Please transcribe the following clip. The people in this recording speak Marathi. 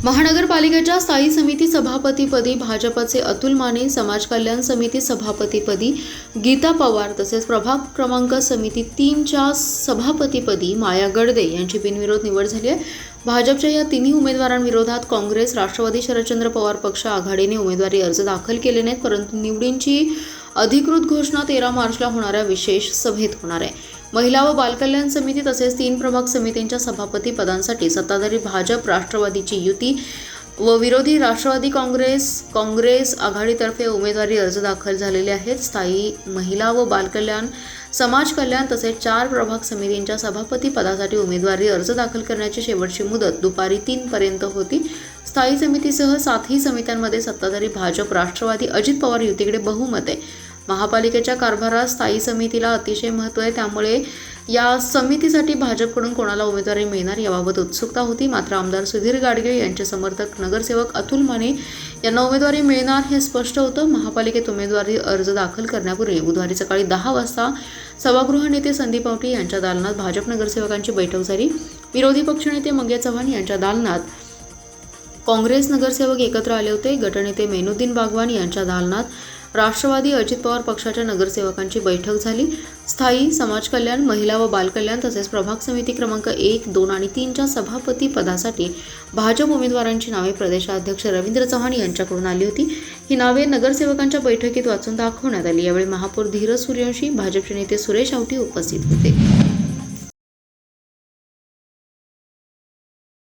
महानगरपालिकेच्या स्थायी समिती सभापतीपदी भाजपचे अतुल माने, समाज कल्याण समिती सभापतीपदी गीता पवार तसेच प्रभाग क्रमांक समिती 3च्या सभापतीपदी माया गडदे यांची बिनविरोध निवड झाली आहे। भाजपच्या या तिन्ही उमेदवारांविरोधात काँग्रेस, राष्ट्रवादी शरदचंद्र पवार पक्ष आघाडीने उमेदवारी अर्ज दाखल केले नाहीत, परंतु निवडींची अधिकृत घोषणा 13 मार्चला होणाऱ्या विशेष सभेत होणार आहे। महिला व बालकल्याण समिती तसेच 3 प्रभाग समितींच्या सभापती पदांसाठी सत्ताधारी भाजप राष्ट्रवादीची युती व विरोधी राष्ट्रवादी काँग्रेस आघाडीतर्फे उमेदवारी अर्ज दाखल झालेले आहेत। स्थायी महिला व बालकल्याण, समाज कल्याण तसेच 4 प्रभाग समितींच्या सभापती पदासाठी उमेदवारी अर्ज दाखल करण्याची शेवटची मुदत दुपारी 3 पर्यंत होती। स्थायी समितीसह 7ही समित्यांमध्ये सत्ताधारी भाजप राष्ट्रवादी अजित पवार युतीकडे बहुमत आहे। महापालिकेच्या कारभारात स्थायी समितीला अतिशय महत्त्व आहे, त्यामुळे या समितीसाठी भाजपकडून कोणाला उमेदवारी मिळणार याबाबत उत्सुकता होती। मात्र आमदार सुधीर गाडगीळ यांचे समर्थक नगरसेवक अतुल माने यांना उमेदवारी मिळणार हे स्पष्ट होतं। महापालिकेत उमेदवारी अर्ज दाखल करण्यापूर्वी बुधवारी सकाळी 10 वाजता सभागृह नेते संदीप पावटी यांच्या दालनात भाजप नगरसेवकांची बैठक झाली। विरोधी पक्षनेते मंगे चव्हाण यांच्या दालनात काँग्रेस नगरसेवक एकत्र आले होते। गटनेते मेनुद्दीन बागवान यांच्या दालनात राष्ट्रवादी अजित पवार पक्षाच्या नगरसेवकांची बैठक झाली। स्थायी, समाज कल्याण, महिला व बालकल्याण तसेच प्रभाग समिती क्रमांक 1, 2 आणि 3च्या सभापती पदासाठी भाजप उमेदवारांची नावे प्रदेशाध्यक्ष रवींद्र चव्हाण यांच्याकडून आली होती। ही नावे नगरसेवकांच्या बैठकीत वाचून दाखवण्यात आली। यावेळी महापौर धीरज सूर्यवंशी, भाजपचे नेते सुरेश आवटी उपस्थित होते।